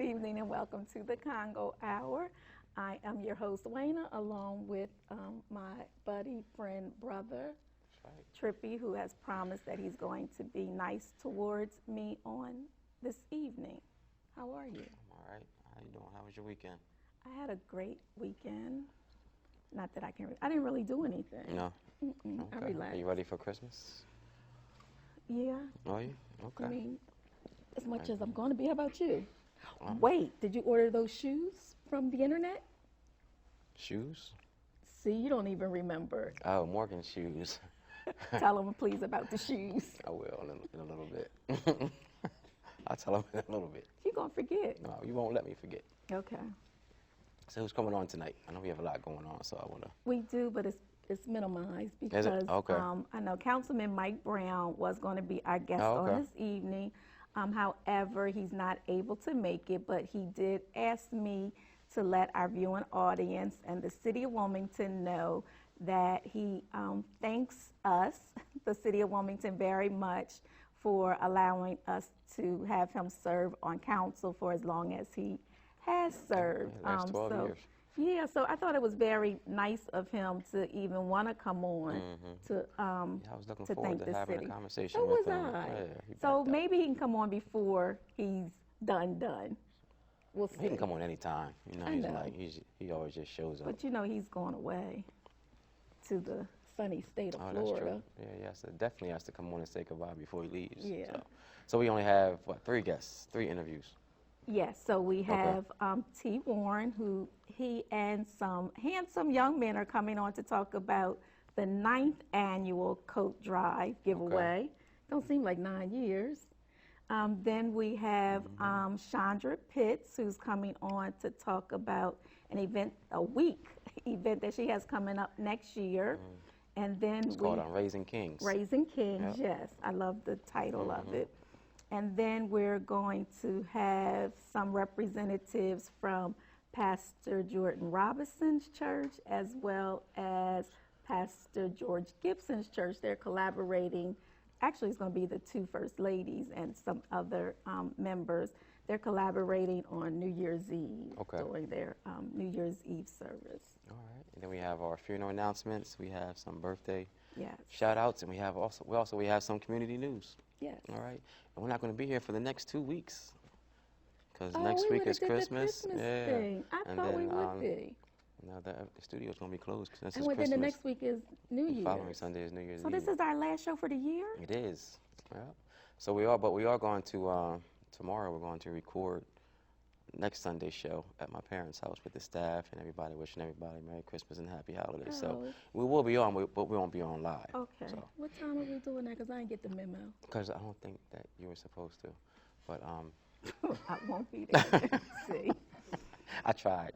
Good evening and welcome to the Congo Hour. I am your host, Wayna, along with my buddy, friend, brother, Trippy, who has promised that he's going to be nice towards me on this evening. How are you? I'm all right. How you doing? How was your weekend? I had a great weekend. Not that I didn't really do anything. No? Okay. I relaxed. Are you ready for Christmas? Yeah. Are you? Okay. I mean, as much as I'm going to be. How about you? Wait, did you order those shoes from the internet? Shoes? See, you don't even remember. Oh, Morgan shoes. Tell them, please, about the shoes. I will in a little bit. I'll tell them in a little bit. You're going to forget. No, you won't let me forget. Okay. So who's coming on tonight? I know we have a lot going on, so I want to... We do, but it's minimized because Okay. I know Councilman Mike Brown was going to be our guest okay. on this evening. However, he's not able to make it, but he did ask me to let our viewing audience and the city of Wilmington know that he thanks us, the city of Wilmington, very much for allowing us to have him serve on council for as long as he has served. Yeah, last 12 years. Yeah, so I thought it was very nice of him to even want to come on to I was looking to forward thank to the having city. a conversation So with was him. I. Yeah, So maybe he can come on before he's done. We'll see. He can come on anytime. You know, I know. He always just shows up. But you know he's going away to the sunny state of Oh, Florida. that's true. Yeah, yes, definitely has to come on and say goodbye before he leaves. Yeah. So we only have, 3 guests, 3 interviews. Yes, so we have T. Warren, who he and some handsome young men are coming on to talk about the 9th annual Coat Drive giveaway. Don't seem like 9 years. Then we have Chandra Pitts, who's coming on to talk about an event, a week event that she has coming up next year. And then It's called Raising Kings. Raising Kings, yes. I love the title of it. And then we're going to have some representatives from Pastor Jordan Robinson's church as well as Pastor George Gibson's church. They're collaborating. Actually, it's going to be the 2 first ladies and some other members. They're collaborating on New Year's Eve during their New Year's Eve service. All right. And then we have our funeral announcements. We have some birthday shout outs, and we have some community news. Yes. All right. And we're not going to be here for the next 2 weeks because Oh, next we week is would've did the Christmas. Christmas thing. I thought we would be. Now the studio's going to be closed because And it's then Christmas. the next week is New Year's. The following Sunday is New Year's So Eve. this is our last show for the year? It is. Yeah. So we are going to tomorrow. We're going to record next Sunday's show at my parents' house with the staff and everybody, wishing everybody Merry Christmas and Happy Holidays. So we will be on, but we won't be on live. Okay. So. What time are we doing that? Because I didn't get the memo. Because I don't think that you were supposed to, but I won't be there. See? I tried.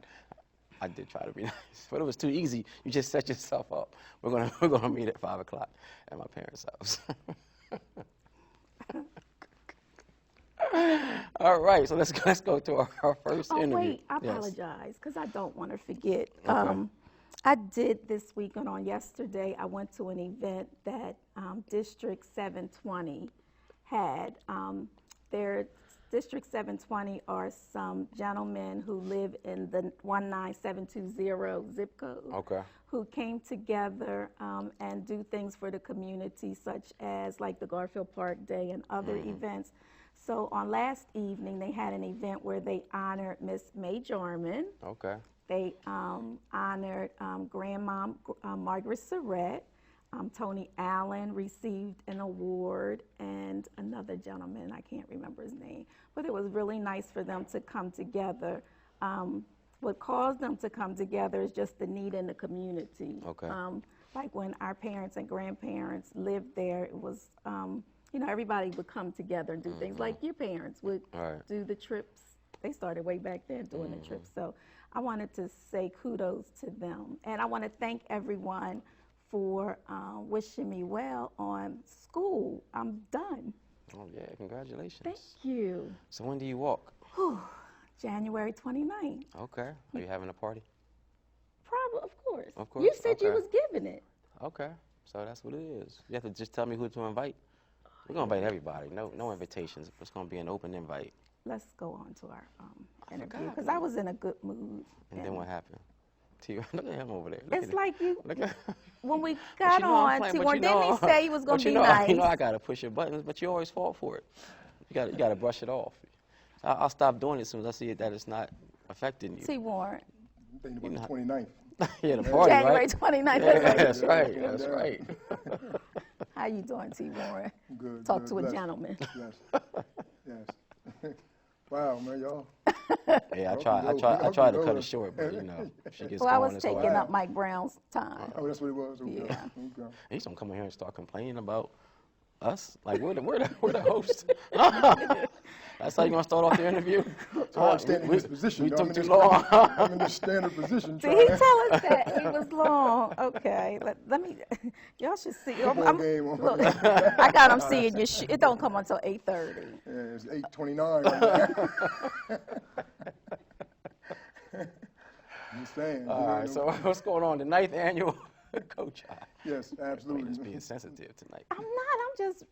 I did try to be nice, but it was too easy. You just set yourself up. We're gonna meet at 5 o'clock at my parents' house. All right, so let's go to our first interview. Oh wait, I apologize because I don't want to forget. I did this week and on yesterday. I went to an event that District 720 had. Their District 720 are some gentlemen who live in the 19720 zip code. Who came together and do things for the community, such as like the Garfield Park Day and other events. So on last evening, they had an event where they honored Miss May Jarman. They honored Grandma Margaret Surratt. Tony Allen received an award, and another gentleman, I can't remember his name. But it was really nice for them to come together. What caused them to come together is just the need in the community. Like when our parents and grandparents lived there, it was, everybody would come together and do things like your parents would do the trips. They started way back then doing the trips. So I wanted to say kudos to them. And I want to thank everyone for wishing me well on school. I'm done. Oh, yeah, congratulations. Thank you. So when do you walk? January 29th. Okay. Are you having a party? Probably, of course. Of course. You said you was giving it. Okay. So that's what it is. You have to just tell me who to invite. We're going to invite everybody. No invitations. It's going to be an open invite. let's go on to our interview, forgot, because I was in a good mood. And then what happened? Look at him over there. It's like you, Look at, when we but got you know I'm on, playing, T-Warren, but you didn't know, he say he was going but to you be know, nice? you know I gotta push your buttons, but you always fall for it. You gotta brush it off. I'll stop doing it as soon as I see that it's not affecting you. T-Warren. I'm thinking about the 29th. Yeah, the party, January right? 29th. Yeah, that's Yeah, right. yeah, That's yeah. right. How you doing, T-Warren? Good. Talk good, to a blessed. gentleman. Yes. Yes. Wow, man, y'all. Yeah, I Y'all try can to go. cut it short, but you know, she gets Well, I going. was It's hard. taking up Mike Brown's time. Oh, that's what it was. Okay. Yeah. Okay. He's gonna come in here and start complaining about us. Like we're the host. That's how you gonna start off the interview? It's hard standing in this position. We though. took I'm too in this- long. I'm in this standard position. Did he tell us that he was long? Okay, let me. Y'all should see. Football game on. Look, I got him seeing your. It don't come until 8:30. Yeah, it's 8:29 right now. I'm saying. All right. So what's going on? The 9th annual Coach Eye. Yes, You're absolutely. just being sensitive tonight. I'm not. I'm just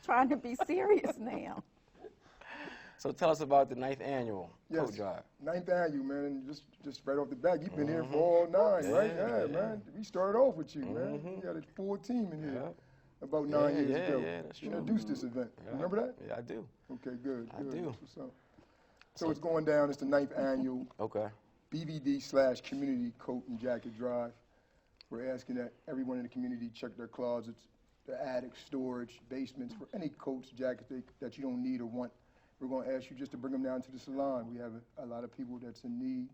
trying to be serious now. So tell us about the 9th annual Yes. Coach Eye. 9th annual, man, and just right off the bat, you've been here for all 9, right? Yeah, Yeah, man. We started off with you, man. You had a full team in here about 9 years ago. Yeah, that's You true. introduced this event. Yeah. Remember that? Yeah, I do. Okay, good. I good. do. That's what's up. So it's going down. It's the 9th annual Okay. BVD/Community Coat and Jacket Drive. We're asking that everyone in the community check their closets, their attics, storage, basements for any coats, jackets that you don't need or want. We're going to ask you just to bring them down to the salon. We have a lot of people that's in need,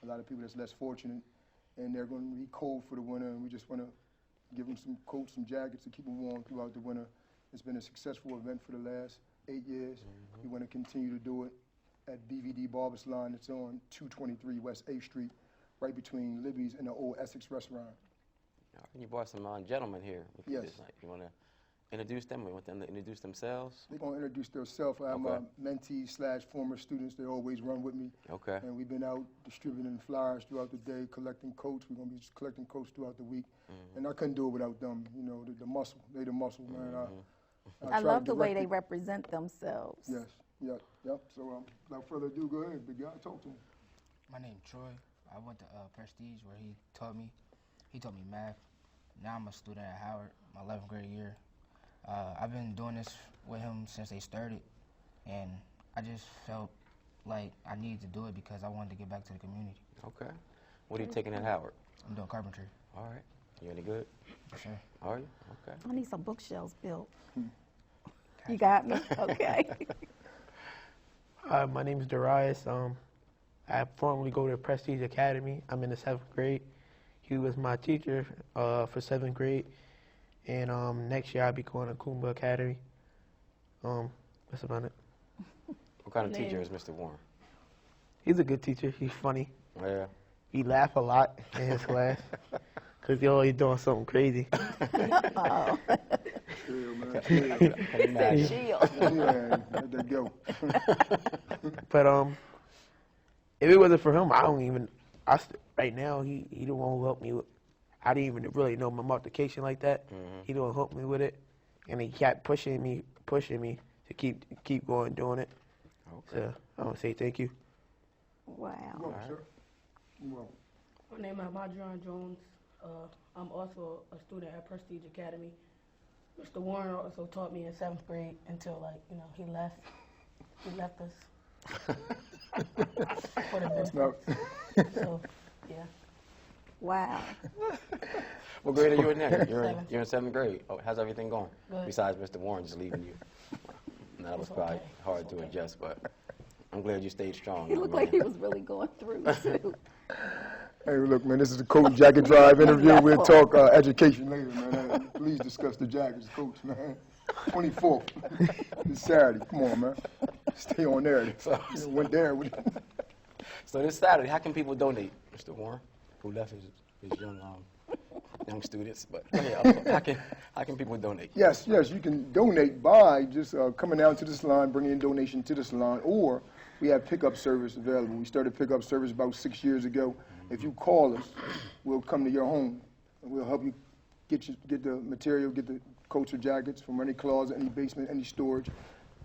a lot of people that's less fortunate, and they're going to be cold for the winter, and we just want to give them some coats, some jackets to keep them warm throughout the winter. It's been a successful event for the last 8 years. We want to continue to do it at BVD Barber Salon. It's on 223 West 8th Street, right between Libby's and the old Essex restaurant. All right, you brought some gentlemen here with you Yes. this night. You want to introduce them? We want them to introduce themselves. They're going to introduce themselves. I'm Okay. mentees/former students. They always run with me. Okay. And we've been out distributing flyers throughout the day, collecting coats. We're going to be just collecting coats throughout the week. And I couldn't do it without them. You know, the muscle. They the muscle, man. I I try to love the way direct they it. represent themselves. Yes, yep. So without further ado, go ahead, big guy. Talk to him. My name's Troy. I went to Prestige where he taught me math. Now I'm a student at Howard, my 11th grade year. I've been doing this with him since they started, and I just felt like I needed to do it because I wanted to get back to the community. Okay. What are you taking at Howard? I'm doing carpentry. All right. You any good? Sure. Are you? Okay. I need some bookshelves built. You got me? Okay. Hi, my name is Darius. I formerly go to Prestige Academy. I'm in the 7th grade. He was my teacher for 7th grade. And next year I'll be going to Kumba Academy. That's about it. What kind of teacher is Mr. Warren? He's a good teacher. He's funny. Yeah. He laugh a lot in his class because they're always doing something crazy. Oh, Chill, man. Can imagine. shield. Yeah, let that go. But if it wasn't for him, I don't even. Right now, he the one who helped me with. I didn't even really know my multiplication like that. He don't help me with it, and he kept pushing me to keep going doing it. Okay. So I want to say thank you. Wow. Come on, sir. Come on. My name is Madron Jones. I'm also a student at Prestige Academy. Mr. Warren also taught me in 7th grade until, he left. He left us for the business. No. So, yeah. Wow. What grade are you in now? Seventh. You're in 7th grade. Oh, how's everything going? Good. Besides Mr. Warren just leaving you. That was It's probably okay. hard It's to okay. adjust, but I'm glad you stayed strong. He young looked like man. he was really going through, too. Hey, look, man, this is the Coat Jacket Drive interview. We'll talk education later, man. Please discuss the jackets, coach, man. 24th, this Saturday. Come on, man. Stay on there. You went there with So this Saturday, how can people donate, Mr. Warren, who left his young students? But go ahead, how can people donate? Yes, you can donate by just coming down to the salon, bringing in donation to the salon, or we have pickup service available. We started pickup service about 6 years ago. If you call us, we'll come to your home, and we'll help you get the material, get the coats or jackets from any closet, any basement, any storage.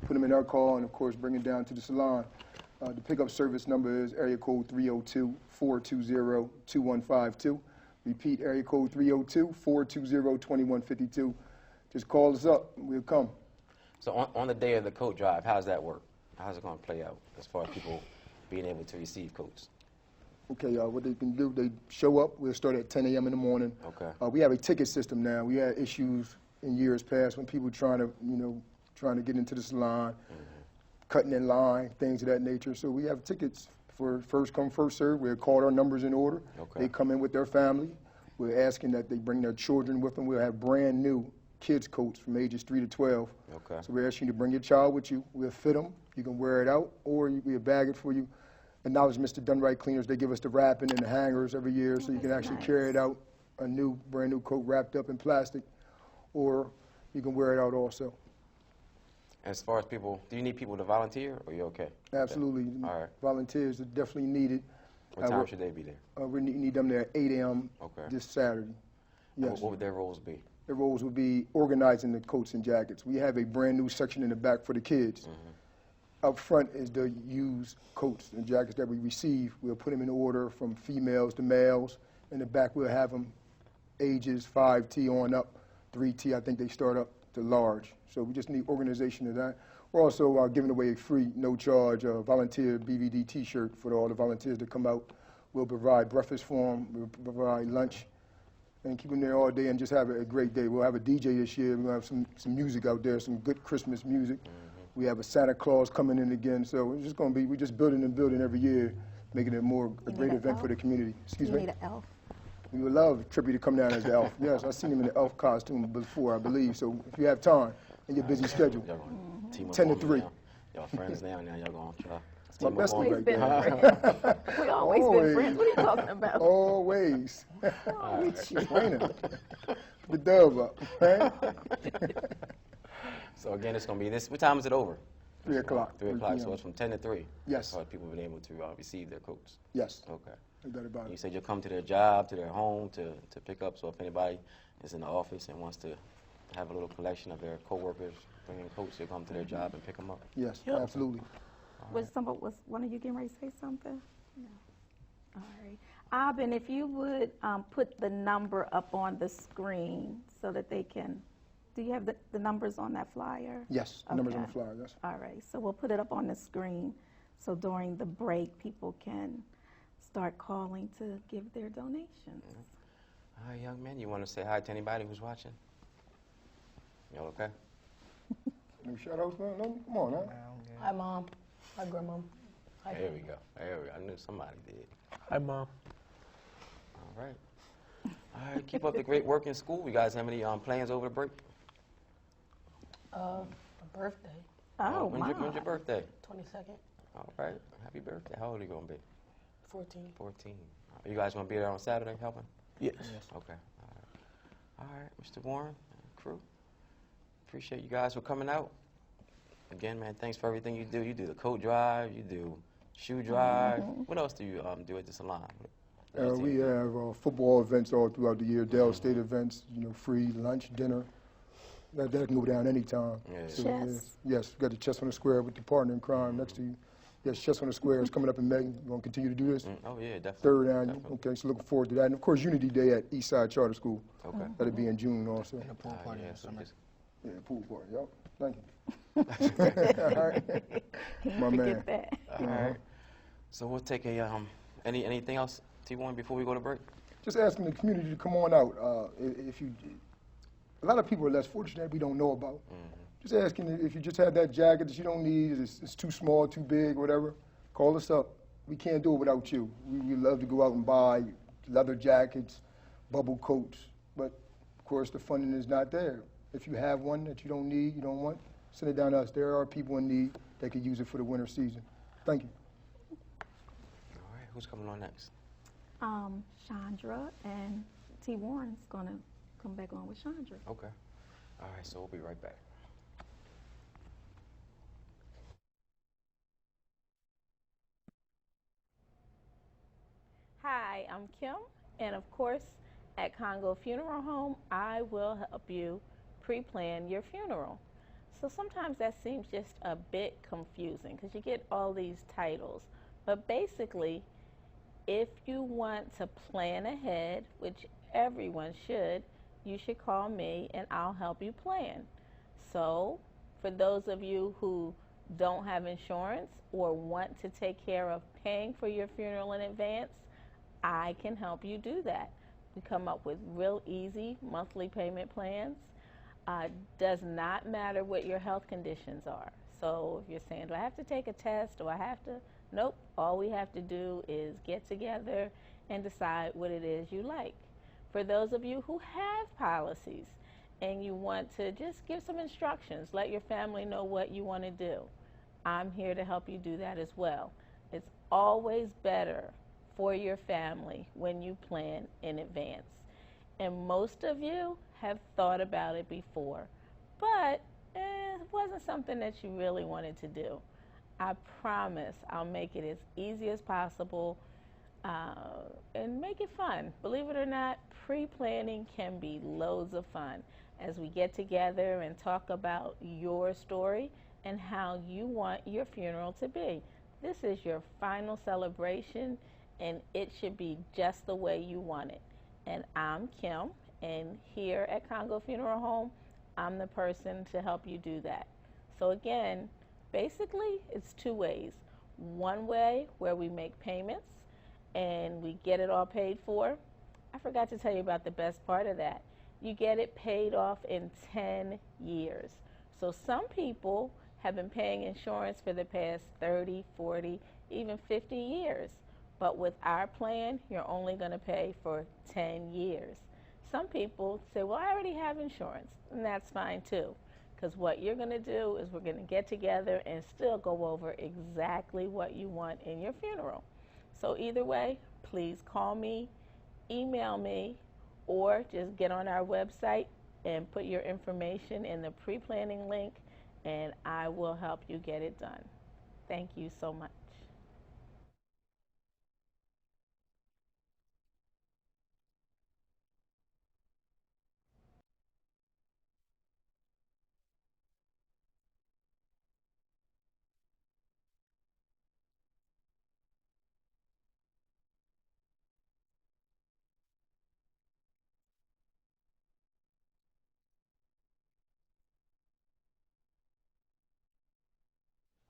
put them in our car, and of course bring it down to the salon. The pickup service number is area code 302-420-2152. Repeat, area code 302-420-2152. Just call us up, we'll come. So on the day of the coat drive, how does that work? How's it going to play out as far as people being able to receive coats? Okay, what they can do, they show up. We'll start at 10 a.m. in the morning. Okay. We have a ticket system now. We had issues in years past when people trying to get into the salon, cutting in line, things of that nature. So we have tickets for first come, first serve. We'll call our numbers in order. Okay. They come in with their family. We're asking that they bring their children with them. We'll have brand new kids coats from ages 3 to 12. Okay. So we're asking you to bring your child with you. We'll fit them. You can wear it out, or we'll bag it for you. Acknowledge Mr. Dunright Cleaners. They give us the wrapping and the hangers every year, so you can actually carry it out, a brand new coat wrapped up in plastic, or you can wear it out also. As far as people, do you need people to volunteer, or are you okay? Absolutely. All right. Volunteers are definitely needed. What time should they be there? We need them there at 8 a.m. Okay. this Saturday. And Yes. what would their roles be? Their roles would be organizing the coats and jackets. We have a brand new section in the back for the kids. Up front is the used coats and jackets that we receive. We'll put them in order from females to males. In the back, we'll have them ages 5T on up, 3T, I think they start up to large. So we just need organization of that. We're also giving away a free, no charge, volunteer BVD t-shirt for all the volunteers that come out. We'll provide breakfast for them, we'll provide lunch, and keep them there all day and just have a great day. We'll have a DJ this year. We'll have some music out there, some good Christmas music. We have a Santa Claus coming in again, so it's just going to be, we're just building and building every year, making it a great event for the community. Excuse me? You need an elf. We would love Trippy to come down as the elf. Yes, I've seen him in the elf costume before, I believe. So if you have time in your busy schedule, Y'all gonna team up 10 to on me 3. now? Y'all friends now y'all going to try. My team up best on one me. right Been there. friends. We always been friends. What are you talking about? Always. With you. Trainer. The dove up, right? So again, it's going to be this. What time is it over? 3 o'clock. 3 o'clock. So p.m. it's from 10 to 3. Yes. So people have been able to receive their coats. Yes, Okay. no doubt about You it. said you'll come to their job, to their home to pick up. So if anybody is in the office and wants to have a little collection of their coworkers bringing coats, you'll come to their job and pick them up. Yes, absolutely. Was one of you getting ready to say something? No. All right. Alvin, if you would put the number up on the screen so that they can, do you have the numbers on that flyer? Yes, the numbers on the Okay. flyer, yes. All right, so we'll put it up on the screen so during the break people can start calling to give their donations. Hi, young man. You want to say hi to anybody who's watching? Y'all okay? No shout outs, man? No? Come on, huh? Hi, Mom. Hi, Grandma. Hi. There we go. There we go. I knew somebody did. Hi, Mom. All right. All right. Keep up the great work in school. You guys have any plans over the break? A birthday, Oh, When's your birthday? 22nd, All right. Happy birthday. How old are you going to be? 14. 14. Are you guys going to be there on Saturday helping? Yes. Okay. All right. All right, Mr. Warren, crew. Appreciate you guys for coming out. Again, man, thanks for everything you do. You do the coat drive, you do shoe drive. What else do you do at the salon? What else do We you do? have football events all throughout the year, Dale State events, free lunch, dinner. That can go down anytime. Yeah. Chess. Yes, we got the Chess on the Square with the partner in crime next to you. Yes, Chess on the Square is coming up in May. We're going to continue to do this. Oh, yeah, definitely. Third annual. Definitely. Okay, so looking forward to that. And of course, Unity Day at Eastside Charter School. Okay. That'll be in June also. And a pool party Yeah, in the so summer. just- Yeah, pool party. Yep. Thank you. All right. My man. Forget that. all right. So we'll take a, anything else, T1, before we go to break? Just asking the community to come on out. A lot of people are less fortunate that we don't know about. Just asking if you just have that jacket that you don't need, it's too small, too big, whatever, call us up. We can't do it without you. We love to go out and buy leather jackets, bubble coats, but of course the funding is not there. If you have one that you don't need, you don't want, send it down to us. There are people in need that could use it for the winter season. Thank you. All right, who's coming on next? Chandra and T. Warren's going to come back on with Chandra. Okay. All right, so we'll be right back. Hi, I'm Kim, and of course, at Congo Funeral Home, I will help you pre-plan your funeral. So sometimes that seems just a bit confusing because you get all these titles. But basically, if you want to plan ahead, which everyone should, you should call me and I'll help you plan. So, for those of you who don't have insurance or want to take care of paying for your funeral in advance, I can help you do that. We come up with real easy monthly payment plans. Does not matter what your health conditions are. So if you're saying, do I have to take a test? Do I have to? Nope. All we have to do is get together and decide what it is you like. For those of you who have policies and you want to just give some instructions, let your family know what you want to do, I'm here to help you do that as well. It's always better for your family when you plan in advance. And most of you have thought about it before, but it wasn't something that you really wanted to do. I promise I'll make it as easy as possible and make it fun. Believe it or not, pre-planning can be loads of fun as we get together and talk about your story and how you want your funeral to be. This is your final celebration, and it should be just the way you want it. And I'm Kim, and here at Congo Funeral Home, I'm the person to help you do that. So again, basically, it's two ways. One way where we make payments and we get it all paid for. I forgot to tell you about the best part of that. You get it paid off in 10 years. So some people have been paying insurance for the past 30, 40, even 50 years. But with our plan, you're only going to pay for 10 years. Some people say, well, I already have insurance, and that's fine too. Because what you're going to do is we're going to get together and still go over exactly what you want in your funeral. So either way, please call me, email me, or just get on our website and put your information in the pre-planning link, and I will help you get it done. Thank you so much.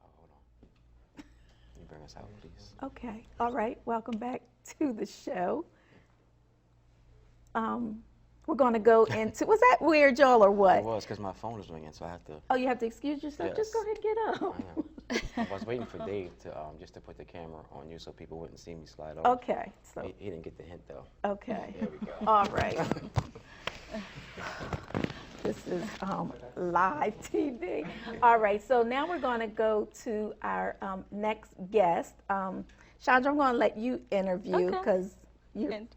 Oh, hold on. You bring us out, please. Okay. All right. Welcome back to the show. We're going to go into, was that weird, y'all, or what? It was because my phone was ringing, so I have to. Oh, you have to excuse yourself? Just go Yes. ahead and get up. I am. I was waiting for Dave to just to put the camera on you so people wouldn't see me slide off. Okay. So, He didn't get the hint though. okay. There we go. All right. This is live TV. All right, so now we're going to go to our next guest. Chandra, I'm going to let you interview Okay. because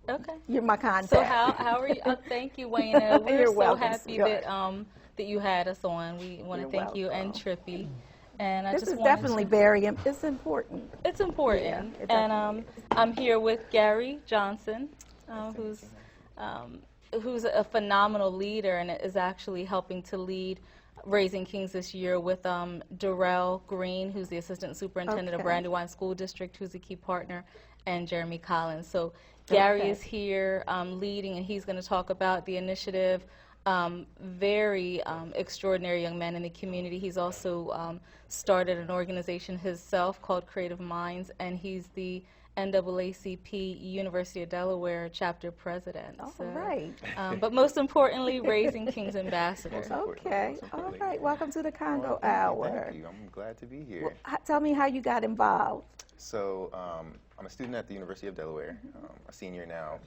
Okay. you're my contact. So how are you? Thank you, Wayna. We're You're so welcome, happy sweetheart. that you had us on. We want to You're thank you and welcome. Trippy. And I This just is wanted definitely to, very, it's important. it's important. Yeah, it And definitely I'm here with Gary Johnson, who's a phenomenal leader and is actually helping to lead Raising Kings this year with Darrell Green, who's the Assistant Superintendent of Okay. Brandywine School District, who's a key partner, and Jeremy Collins. So Gary Okay. is here leading, and he's going to talk about the initiative. Very extraordinary young man in the community. He's also started an organization himself called Creative Minds, and he's the NAACP University of Delaware chapter president. All So, right. but most importantly, Raising Kings ambassador. Okay. All right. Welcome to the Congo Well, Hour. Thank you. I'm glad to be here. Well, tell me how you got involved. So I'm a student at the University of Delaware, a senior now.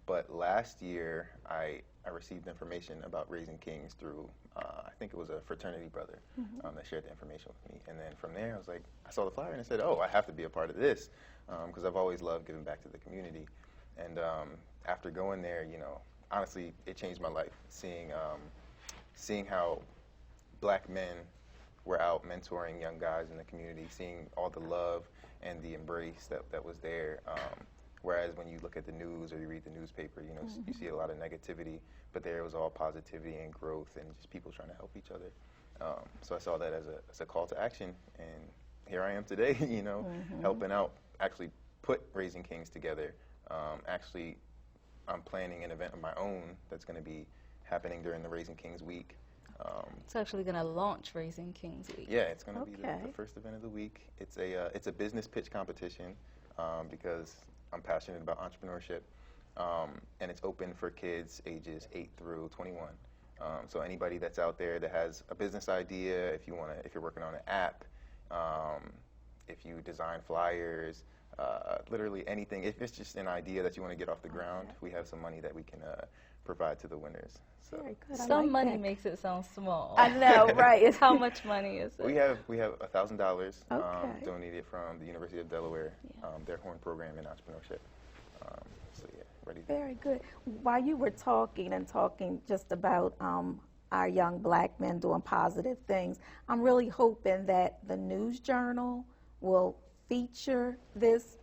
But last year, I received information about Raising Kings through, I think it was a fraternity brother that shared the information with me. And then from there, I was like, I saw the flyer and I said, oh, I have to be a part of this because I've always loved giving back to the community. And after going there, you know, honestly, it changed my life, seeing how black men were out mentoring young guys in the community, seeing all the love and the embrace that was there. Whereas when you look at the news or you read the newspaper, you know, you see a lot of negativity, but there was all positivity and growth and just people trying to help each other. So I saw that as a call to action, and here I am today, you know, helping out, actually put Raising Kings together. Actually, I'm planning an event of my own that's going to be happening during the Raising Kings week. It's actually going to launch Raising Kings Week. Yeah, it's going to be Okay. the first event of the week. It's a business pitch competition because I'm passionate about entrepreneurship, and it's open for kids ages 8 through 21. So anybody that's out there that has a business idea, if you're working on an app, if you design flyers, literally anything. If it's just an idea that you want to get off the ground, we have some money that we can provide to the winners. So Very good. I Some like money that. makes it sound small. I know, right? It's How much money is it? we have $1,000 Okay. donated from the University of Delaware, their Horn program in entrepreneurship. So yeah, ready. Very good. While you were talking just about our young black men doing positive things, I'm really hoping that the News Journal will feature this,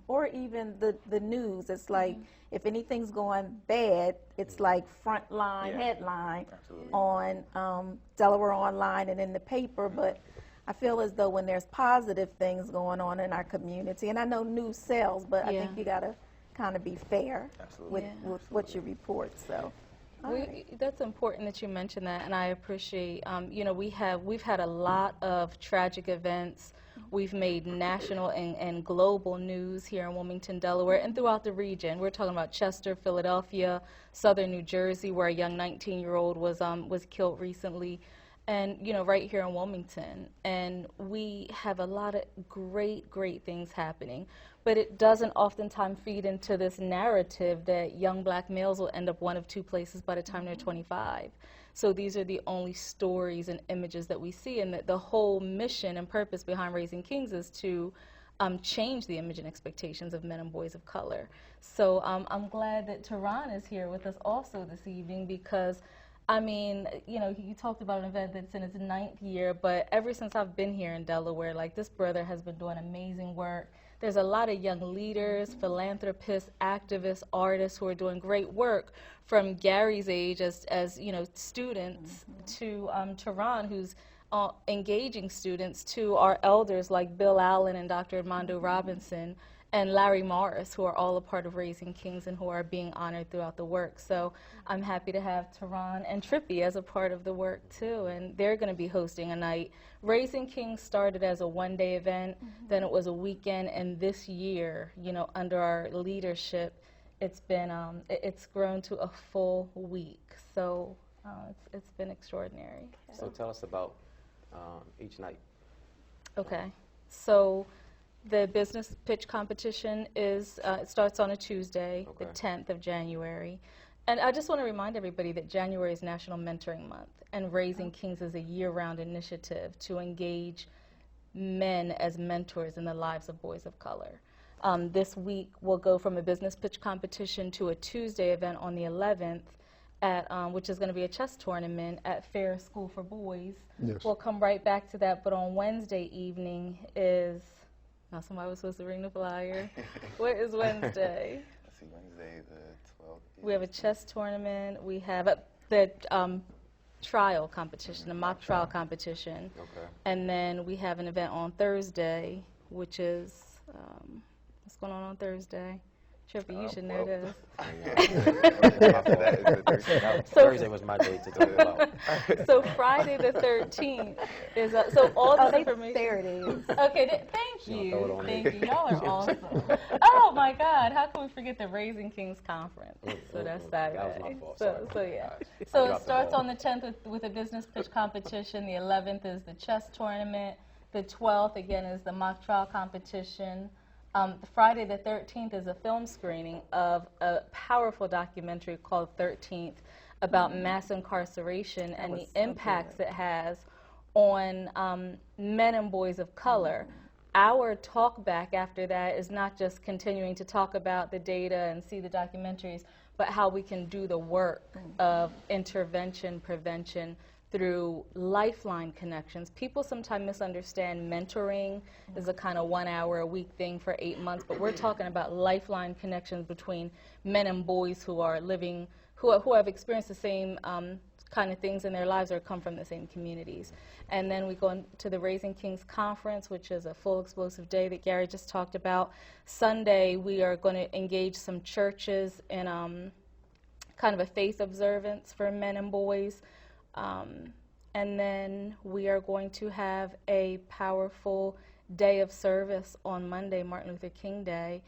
or even the news. It's like if anything's going bad, it's like front line, headline Absolutely. on Delaware Online and in the paper. But I feel as though when there's positive things going on in our community, and I know news sells, but I Yeah. think you got to kind of be fair Absolutely. with what you report. So, all right. That's important that you mention that, and I appreciate. You know, we've had a lot of tragic events. We've made national and global news here in Wilmington, Delaware, and throughout the region. We're talking about Chester, Philadelphia, Southern New Jersey, where a young 19-year-old was killed recently, and you know, right here in Wilmington. And we have a lot of great things happening, but it doesn't oftentimes feed into this narrative that young black males will end up one of two places by the time they're 25. So these are the only stories and images that we see, and that the whole mission and purpose behind Raising Kings is to change the image and expectations of men and boys of color. So I'm glad that Tehran is here with us also this evening, because I mean, you know, you talked about an event that's in its 9th year, but ever since I've been here in Delaware, like, this brother has been doing amazing work. There's a lot of young leaders, philanthropists, activists, artists who are doing great work, from Gary's age as you know, students, to Tehran, who's engaging students, to our elders like Bill Allen and Dr. Armando Robinson and Larry Morris, who are all a part of Raising Kings and who are being honored throughout the work. So I'm happy to have Tehran and Trippy as a part of the work too, and they're going to be hosting a night. Raising Kings started as a one-day event, then it was a weekend, and this year, you know, under our leadership, it's been it's grown to a full week. So it's been extraordinary. So tell us about each night. Okay, so the business pitch competition is it starts on a Tuesday, the Okay. 10th of January. And I just want to remind everybody that January is National Mentoring Month, and Raising Kings is a year-round initiative to engage men as mentors in the lives of boys of color. This week we'll go from a business pitch competition to a Tuesday event on the 11th, at, which is going to be a chess tournament at Fair School for Boys. Yes. We'll come right back to that, but on Wednesday evening is, now somebody was supposed to bring the flyer. What is Wednesday? Let's see, Wednesday the 12th. We have a chess tournament. We have the trial competition, the mock trial competition. Okay. And then we have an event on Thursday, which is, what's going on Thursday? Trippy, you should know this. After that is the 13th. Thursday was my day to talk about. So Friday the 13th is, so all this information. There it is. Okay, thank You wanna throw it you. on Thank me? you. Y'all are awesome. Oh my God, how can we forget the Raising Kings Conference? So that's Saturday. That was my fault. So Sorry. yeah. All right. I So it dropped the starts ball. on the 10th with a business pitch competition. The 11th is the chess tournament. The 12th, again, is the mock trial competition. Friday the 13th is a film screening of a powerful documentary called 13th about mass incarceration and the was so impacts it has on men and boys of color. Our talk back after that is not just continuing to talk about the data and see the documentaries, but how we can do the work of intervention, prevention, through lifeline connections. People sometimes misunderstand mentoring is a kind of 1 hour a week thing for 8 months, but we're talking about lifeline connections between men and boys who are living, who have experienced the same kind of things in their lives or come from the same communities. And then we go into the Raising Kings Conference, which is a full explosive day that Gary just talked about. Sunday, we are going to engage some churches in kind of a faith observance for men and boys. And then we are going to have a powerful day of service on Monday, Martin Luther King Day,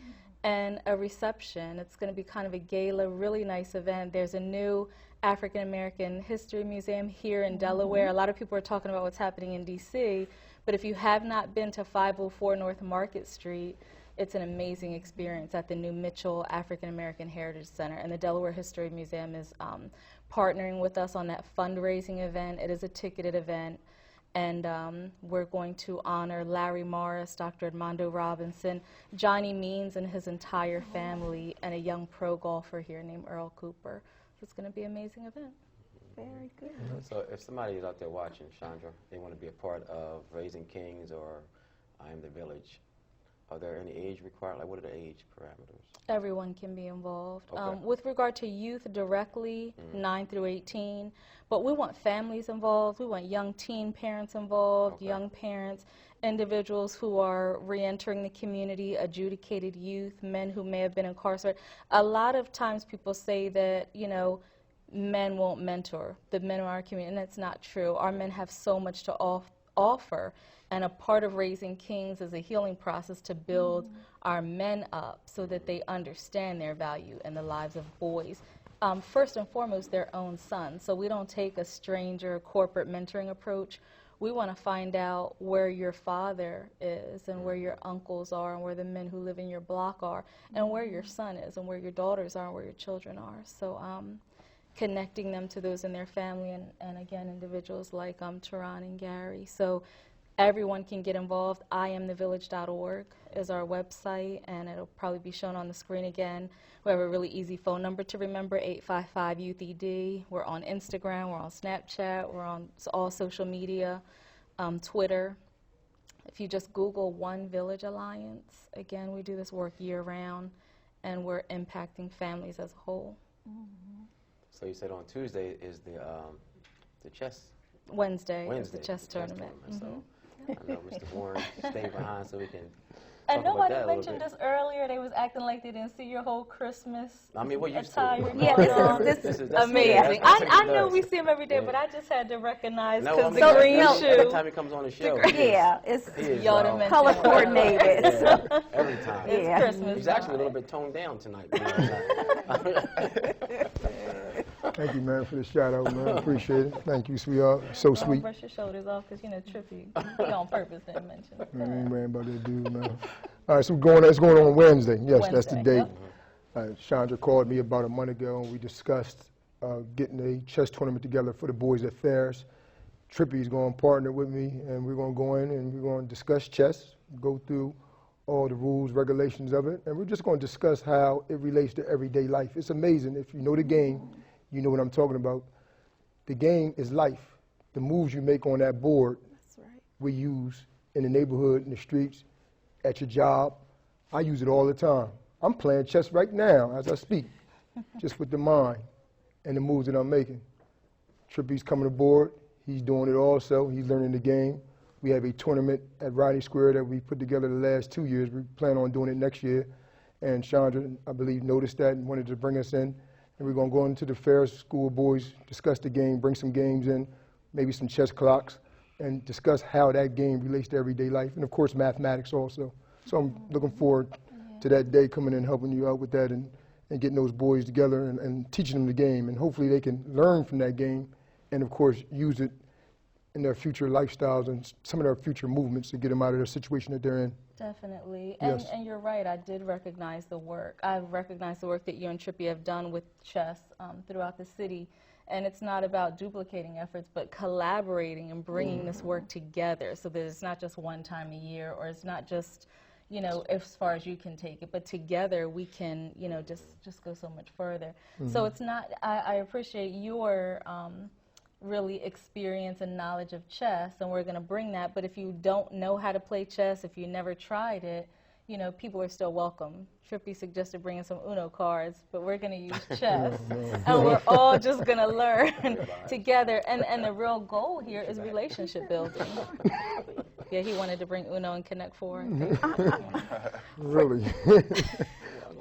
and a reception. It's going to be kind of a gala, really nice event. There's a new African American History Museum here in Delaware. A lot of people are talking about what's happening in D.C., but if you have not been to 504 North Market Street, it's an amazing experience at the new Mitchell African American Heritage Center. And the Delaware History Museum is partnering with us on that fundraising event. It is a ticketed event. And we're going to honor Larry Morris, Dr. Edmondo Robinson, Johnny Means and his entire family, and a young pro golfer here named Earl Cooper. So it's going to be an amazing event. Very good. So if somebody is out there watching, Chandra, they want to be a part of Raising Kings or I Am the Village, are there any age required? Like, what are the age parameters? Everyone can be involved. Okay. With regard to youth directly, 9 through 18, but we want families involved. We want young teen parents involved, young parents, individuals who are reentering the community, adjudicated youth, men who may have been incarcerated. A lot of times people say that, you know, men won't mentor the men in our community, and that's not true. Our men have so much to offer. And a part of Raising Kings is a healing process to build our men up so that they understand their value in the lives of boys. First and foremost, their own sons. So we don't take a stranger corporate mentoring approach. We want to find out where your father is and where your uncles are and where the men who live in your block are and where your son is and where your daughters are and where your children are. So connecting them to those in their family and again, individuals like Teron and Gary. So everyone can get involved. IamTheVillage.org is our website, and it'll probably be shown on the screen again. We have a really easy phone number to remember, 855-YOUTH-ED. We're on Instagram, we're on Snapchat, we're on all social media, Twitter. If you just Google One Village Alliance, again, we do this work year-round, and we're impacting families as a whole. So you said on Tuesday is the chess. Wednesday is the chess tournament. So I know Mr. Warren stayed behind so we can and talk about nobody that a mentioned little this earlier. They was acting like they didn't see your whole Christmas I mean, we're used attire. to it. Yeah, this is amazing. That's I know does. we see him every day, Yeah. but I just had to recognize No, because I mean, the green every shoe. time he comes on the show, Yeah, it's Y'all didn't mention color it. coordinated. yeah, every time. It's Yeah. Christmas. He's actually a little bit toned down tonight. Thank you, man, for the shout out, man. I appreciate it. Thank you, sweetheart. So Don't sweet. brush your shoulders off because, you know, Trippy, he on purpose didn't mention it. I ain't worrying about that dude, man. All right, so it's going on Wednesday. Yes, that's the Wednesday, date. Chandra called me about a month ago, and we discussed getting a chess tournament together for the boys at fairs. Trippy's going to partner with me, and we're going to go in and we're going to discuss chess, go through all the rules, regulations of it, and we're just going to discuss how it relates to everyday life. It's amazing. If you know the game, you know what I'm talking about. The game is life. The moves you make on that board, That's right. we use in the neighborhood, in the streets, at your job. I use it all the time. I'm playing chess right now as I speak, just with the mind and the moves that I'm making. Trippy's coming aboard. He's doing it also. He's learning the game. We have a tournament at Riding Square that we put together the last 2 years. We plan on doing it next year. And Chandra, I believe, noticed that and wanted to bring us in. And we're going to go into the fair, school boys, discuss the game, bring some games in, maybe some chess clocks, and discuss how that game relates to everyday life. And, of course, mathematics also. So I'm looking forward to that day coming in and helping you out with that and getting those boys together and teaching them the game. And hopefully they can learn from that game and, of course, use it in their future lifestyles and some of their future movements to get them out of the situation that they're in. Definitely. Yes. And you're right, I did recognize the work. I've recognized the work that you and Trippy have done with chess throughout the city. And it's not about duplicating efforts, but collaborating and bringing this work together so that it's not just one time a year, or it's not just, you know, as far as you can take it, but together we can, you know, just go so much further. So it's not, I appreciate your really experience and knowledge of chess, and we're going to bring that, but if you don't know how to play chess, if you never tried it, you know, people are still welcome. Trippy suggested bringing some Uno cards, but we're going to use chess, and we're all just going to learn together. And the real goal here is relationship building. Yeah, he wanted to bring Uno and Connect Four. Really?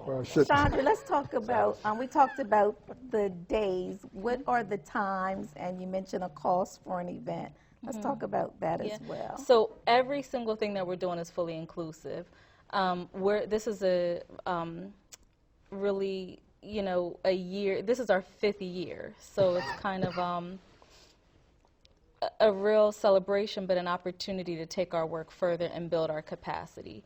Well, shit. Chandra, let's talk about, we talked about the days. What are the times? And you mentioned a cost for an event. Let's talk about that as well. So every single thing that we're doing is fully inclusive. This is a really, you know, a year. This is our 5th year, so it's kind of a real celebration, but an opportunity to take our work further and build our capacity.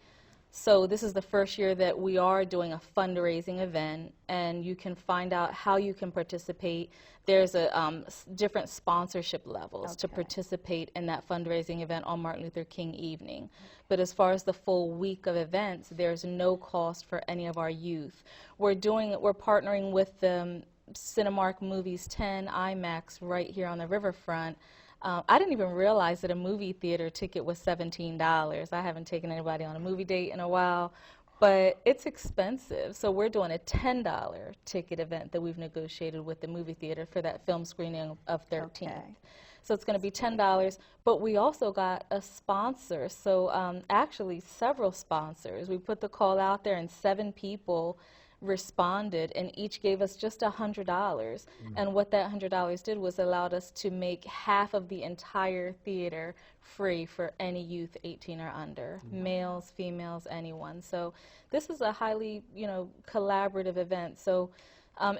So this is the first year that we are doing a fundraising event, and you can find out how you can participate. There's a different sponsorship levels to participate in that fundraising event on Martin Luther King evening. But as far as the full week of events, there's no cost for any of our youth. We're partnering with the Cinemark Movies 10 IMAX right here on the riverfront. I didn't even realize that a movie theater ticket was $17. I haven't taken anybody on a movie date in a while, but it's expensive. So we're doing a $10 ticket event that we've negotiated with the movie theater for that film screening of 13th. Okay. So it's going to be $10, but we also got a sponsor. So actually several sponsors. We put the call out there and 7 people responded, and each gave us just $100. And what that $100 did was allowed us to make half of the entire theater free for any youth 18 or under, males, females, anyone. So this is a highly, you know, collaborative event. So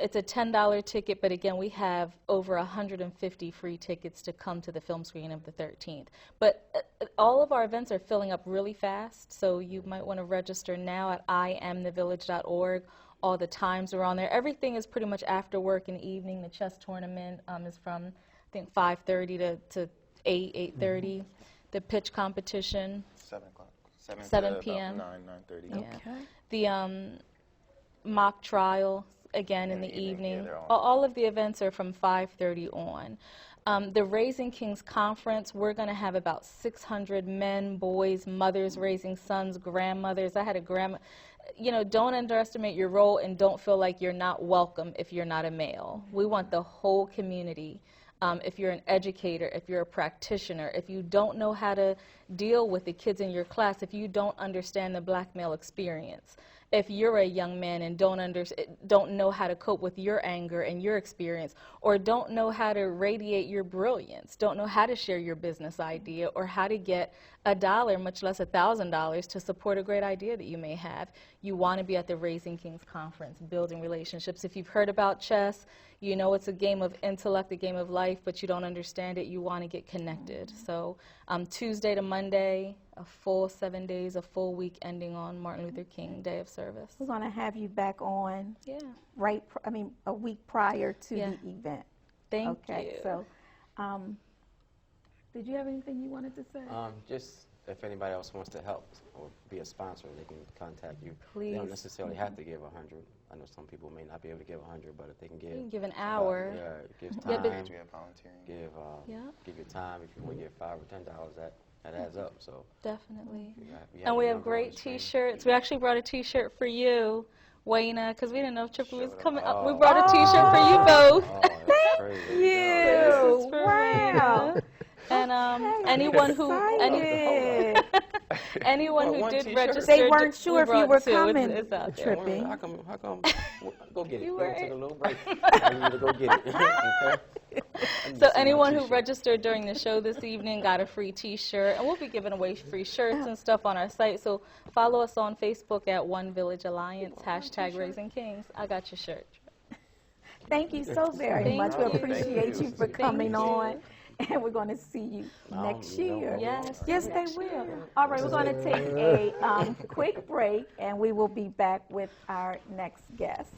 it's a $10 ticket, but again, we have over 150 free tickets to come to the film screening of the 13th. But all of our events are filling up really fast, so you might want to register now at iamthevillage.org. All the times are on there. Everything is pretty much after work in the evening. The chess tournament is from, I think, 5:30 to 8:30. The pitch competition. 7 o'clock. 7 to p.m. About 9:30. Yeah. Okay. The mock trial, again, in the evening. Yeah, All of the events are from 5:30 on. The Raising Kings Conference, we're going to have about 600 men, boys, mothers raising sons, grandmothers. I had a grandma. You know, don't underestimate your role, and don't feel like you're not welcome if you're not a male. We want the whole community. If you're an educator, if you're a practitioner, if you don't know how to deal with the kids in your class, if you don't understand the black male experience, if you're a young man and don't know how to cope with your anger and your experience, or don't know how to radiate your brilliance, don't know how to share your business idea, or how to get $1, much less $1,000, to support a great idea that you may have, you want to be at the Raising Kings Conference, building relationships. If you've heard about chess, you know it's a game of intellect, a game of life, but you don't understand it, you want to get connected. So Tuesday to Monday, a full 7 days, a full week ending on Martin Luther King Day of Service. We're going to have you back on a week prior to the event. Thank you. Okay, so did you have anything you wanted to say? Just if anybody else wants to help or be a sponsor, they can contact you. Please. They don't necessarily have to give 100. I know some people may not be able to give 100, but if they can give, You can give an hour. give Yeah, time, but- We have volunteering. give your time. If you want to give $5 or $10, that adds up. So Definitely. you And we the have number on great the screen. T-shirts. We actually brought a T-shirt for you, Wayna, because we didn't know if Triple was Showed up. coming up. We brought a T-shirt for you both. Oh, that's crazy. This is for Wow. Wayna. And anyone who anyone who One did T-shirt. register, They weren't sure if you brought were two. coming, It's out there. Trippy. How come? Go get it. You We'll were- take a little break. I need to go get it. Okay? So anyone who registered during the show this evening got a free T-shirt, and we'll be giving away free shirts and stuff on our site. So follow us on Facebook at One Village Alliance, #Raising Kings. I got your shirt. Thank you so very Thank much. We you. appreciate you for Thank coming you. on. And we're going to see you next year. Yes. Yes, they will. All right, we're going to take a quick break, and we will be back with our next guest.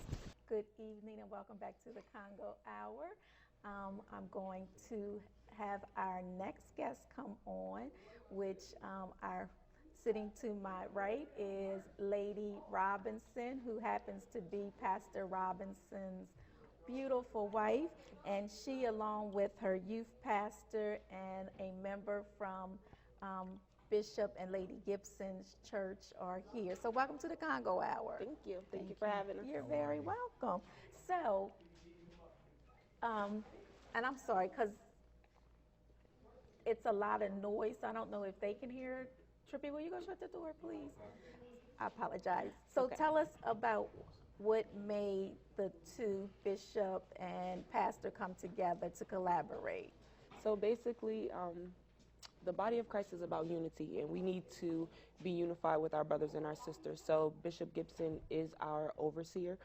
Good evening, and welcome back to the Congo Hour. I'm going to have our next guest come on, which sitting to my right is Lady Robinson, who happens to be Pastor Robinson's beautiful wife, and she, along with her youth pastor and a member from Bishop and Lady Gibson's church are here. So welcome to the Congo Hour. Thank you. Thank you for having us. You're very welcome. So, and I'm sorry, because it's a lot of noise. So I don't know if they can hear. Trippy, will you go shut the door, please? I apologize. So tell us about what made the two, Bishop and Pastor, come together to collaborate. So basically, the body of Christ is about unity, and we need to be unified with our brothers and our sisters. So Bishop Gibson is our overseer.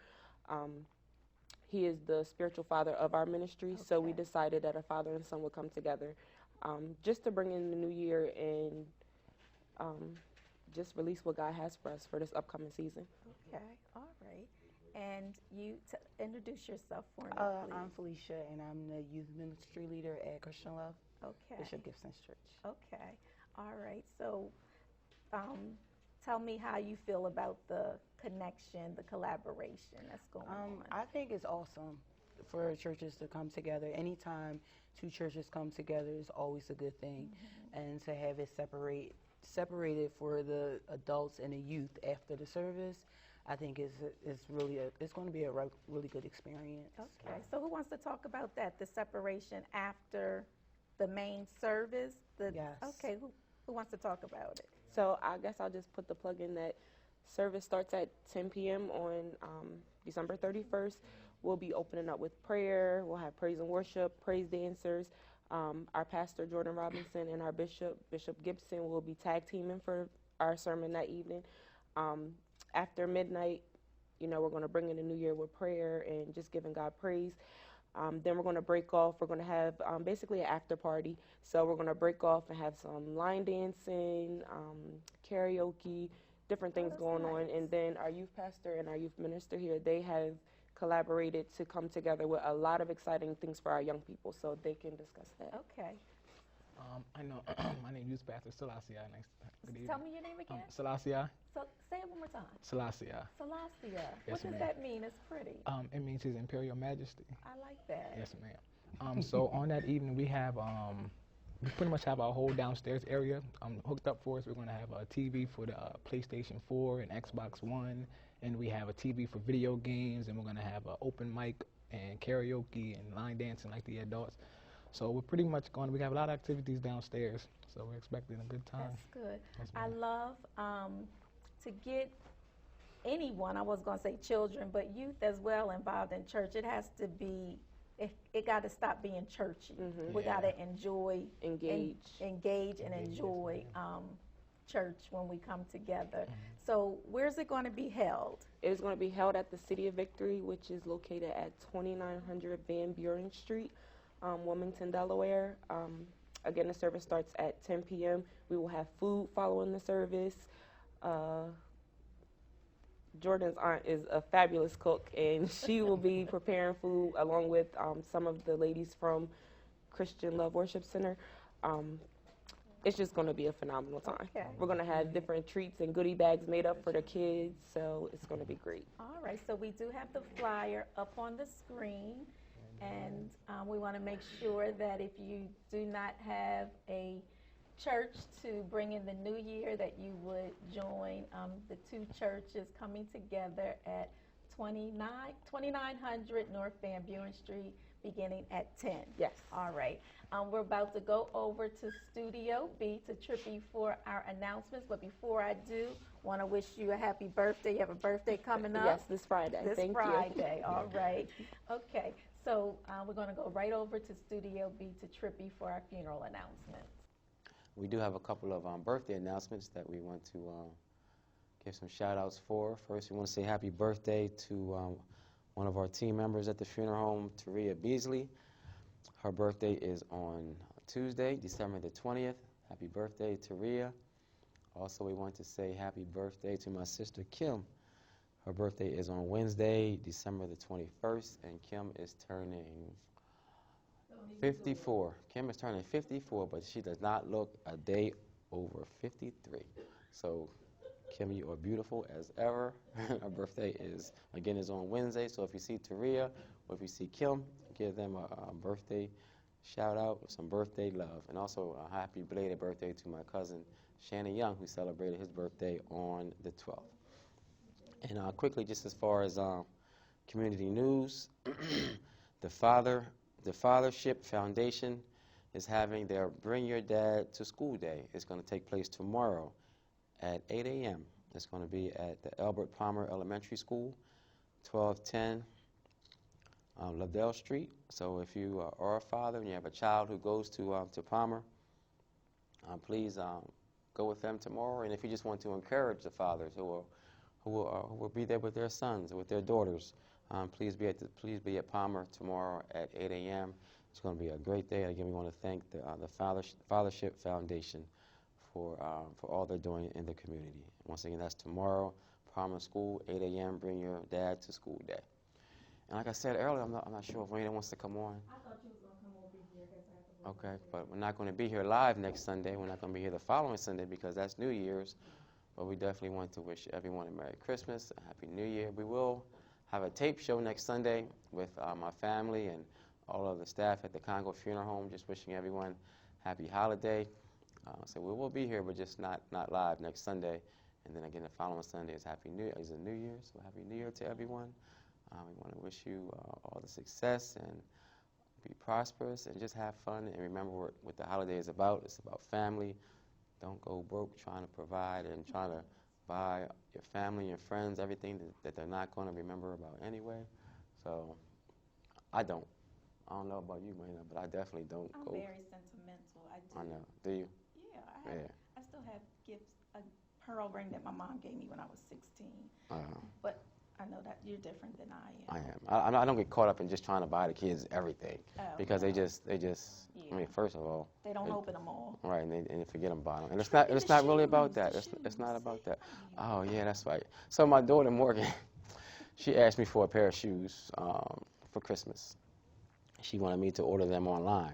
He is the spiritual father of our ministry, so we decided that a father and son would come together just to bring in the new year and just release what God has for us for this upcoming season. Okay, all right. And you introduce yourself for me, please. I'm Felicia, and I'm the youth ministry leader at Christian Love, Bishop Gibson's church. Okay, all right. So tell me how you feel about the connection, the collaboration that's going on. I think it's awesome for churches to come together. Anytime two churches come together is always a good thing. And to have it separated for the adults and the youth after the service, I think it's going to be a really good experience. Okay, so who wants to talk about that, the separation after the main service? Yes. Okay, who wants to talk about it? So I guess I'll just put the plug in that service starts at 10 p.m. on December 31st. We'll be opening up with prayer. We'll have praise and worship, praise dancers. Our pastor, Jordan Robinson, and our bishop, Bishop Gibson, will be tag teaming for our sermon that evening. After midnight, we're going to bring in the new year with prayer and just giving God praise. Then we're going to break off. We're going to have basically an after party. So we're going to break off and have some line dancing, karaoke, different things going on. And then our youth pastor and our youth minister here, they have collaborated to come together with a lot of exciting things for our young people, so they can discuss that. Okay. I know. My name is Pastor Salasia. Good evening. Tell me your name again. Salasia. So say it one more time. Salasia. Salasia. Yes, What does that mean? It's pretty. It means His Imperial Majesty. I like that. Yes, ma'am. So on that evening, we have we pretty much have our whole downstairs area hooked up for us. We're going to have a TV for the PlayStation 4 and Xbox One, and we have a TV for video games, and we're going to have an open mic and karaoke and line dancing like the adults. So we're pretty much we have a lot of activities downstairs, so we're expecting a good time. That's good. Yes, I ma'am. love to get anyone, I was going to say children, but youth as well involved in church. It has to be, it got to stop being churchy. We got to engage and enjoy church when we come together. So where's it going to be held? It is going to be held at the City of Victory, which is located at 2900 Van Buren Street, Wilmington, Delaware. Again, the service starts at 10 p.m. We will have food following the service. Jordan's aunt is a fabulous cook, and she will be preparing food along with some of the ladies from Christian Love Worship Center. It's just going to be a phenomenal time. Okay. We're going to have different treats and goodie bags made up for the kids, so it's going to be great. All right, so we do have the flyer up on the screen, and we want to make sure that if you do not have a church to bring in the new year, that you would join the two churches coming together at 2900 North Van Buren Street, beginning at 10. Yes. All right. We're about to go over to Studio B to Trippy for our announcements, but before I do, want to wish you a happy birthday. You have a birthday coming up? Yes, this Friday. This Thank Friday. you. All right. Okay. So we're going to go right over to Studio B to Trippy for our funeral announcements. We do have a couple of birthday announcements that we want to give some shout outs for. First, we want to say happy birthday to one of our team members at the funeral home, Taria Beasley. Her birthday is on Tuesday, December the 20th. Happy birthday, Taria. Also, we want to say happy birthday to my sister, Kim. Her birthday is on Wednesday, December the 21st, and Kim is turning 54. Kim is turning 54, but she does not look a day over 53. So, Kim, you are beautiful as ever. Her birthday is on Wednesday, so if you see Taria or if you see Kim, give them a birthday shout out, some birthday love. And also a happy belated birthday to my cousin, Shannon Young, who celebrated his birthday on the 12th. And quickly, just as far as community news, the Fathership Foundation is having their Bring Your Dad to School Day. It's going to take place tomorrow at 8 a.m. It's going to be at the Albert Palmer Elementary School, 1210 Liddell Street. So if you are a father and you have a child who goes to Palmer, please go with them tomorrow. And if you just want to encourage the fathers who will be there with their sons or with their daughters, please be at Palmer tomorrow at 8 a.m. It's going to be a great day. Again, we want to thank the Fathership Foundation for all they're doing in the community. Once again, that's tomorrow, Palmer School, 8 a.m. Bring your dad to school day. And like I said earlier, I'm not sure if Wayne wants to come on. I thought you was going to come over here because I have to work. Okay, but we're not going to be here live next Sunday. We're not going to be here the following Sunday because that's New Year's. But we definitely want to wish everyone a Merry Christmas, a Happy New Year. We will have a tape show next Sunday with my family and all of the staff at the Congo Funeral Home, just wishing everyone happy holiday. So we will be here, but just not live next Sunday. And then again, the following Sunday is a New Year, so Happy New Year to everyone. We want to wish you all the success and be prosperous and just have fun. And remember what the holiday is about. It's about family. Don't go broke trying to provide and trying to buy your family and friends everything that they're not going to remember about anyway. So I don't know about you, Marina, but I definitely don't I'm go. very sentimental. I do. I know. Do you? Yeah, I still have gifts, a pearl ring that my mom gave me when I was 16. But I know that you're different than I am. I don't get caught up in just trying to buy the kids everything because no. they just. Yeah. I mean, first of all, They don't open them all. right, and they forget about them, and it's not really about that. It's not about that. Oh yeah, that's right. So my daughter Morgan, she asked me for a pair of shoes for Christmas. She wanted me to order them online.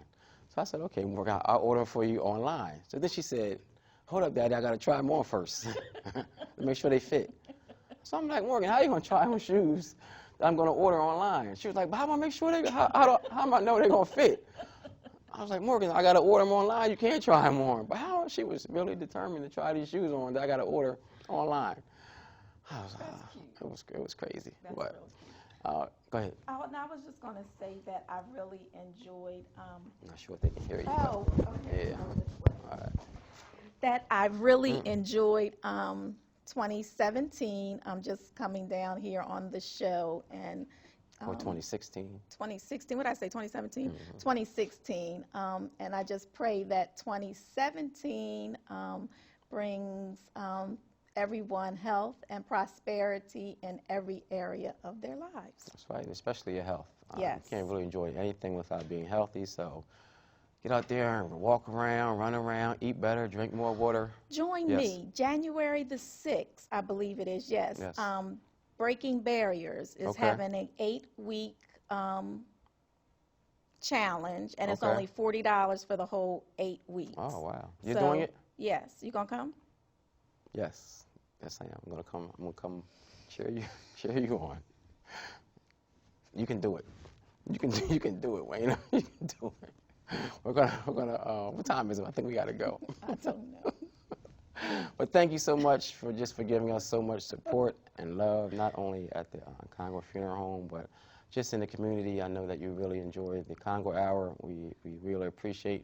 So I said, okay, Morgan, I'll order for you online. So then she said, hold up, Daddy, I got to try them on first to make sure they fit. So I'm like, Morgan, how are you going to try on shoes that I'm going to order online? She was like, but how am I make sure how am I know they're going to fit? I was like, Morgan, I got to order them online. You can't try them on. But how? She was really determined to try these shoes on that I got to order online. I was, it was crazy. That's But, really cute. go ahead. Oh, no, I was just going to say that I really enjoyed. I'm not sure if they can hear you. Oh, okay. Yeah. All right. That I really enjoyed 2017. I'm just coming down here on the show and. Or 2016. 2016, what did I say, 2017? 2016. And I just pray that 2017 brings everyone health and prosperity in every area of their lives. That's right, especially your health. Yes. You can't really enjoy anything without being healthy, so get out there and walk around, run around, eat better, drink more water. Join me, January the 6th, I believe it is, yes. Breaking Barriers is having an 8-week challenge, and it's only $40 for the whole 8 weeks. Oh, wow. You're doing it? Yes. You going to come? Yes. Yes, I am. I'm going to come cheer you on. You can do it. You can do it, Wayne. You can do it. We're gonna what time is it? I think we got to go. I don't know. But thank you so much for giving us so much support and love, not only at the Congo Funeral Home, but just in the community. I know that you really enjoyed the Congo Hour. We really appreciate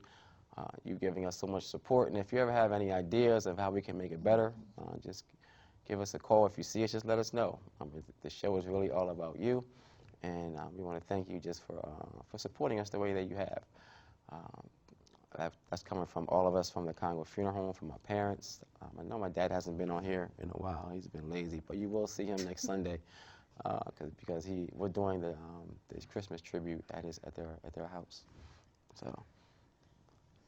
you giving us so much support. And if you ever have any ideas of how we can make it better, just give us a call. If you see us, just let us know. The show is really all about you, and we want to thank you just for supporting us the way that you have. That's coming from all of us from the Congo Funeral Home, from my parents. I know my dad hasn't been on here in a while. He's been lazy, but you will see him next Sunday because we're doing this Christmas tribute at their house. So,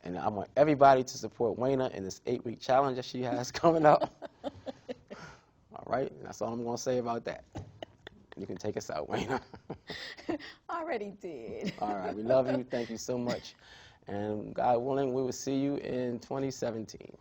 and I want everybody to support Wayna in this 8-week challenge that she has coming up. All right, that's all I'm going to say about that. You can take us out, Wayna. Already did. All right, we love you. Thank you so much. And God willing, we will see you in 2017.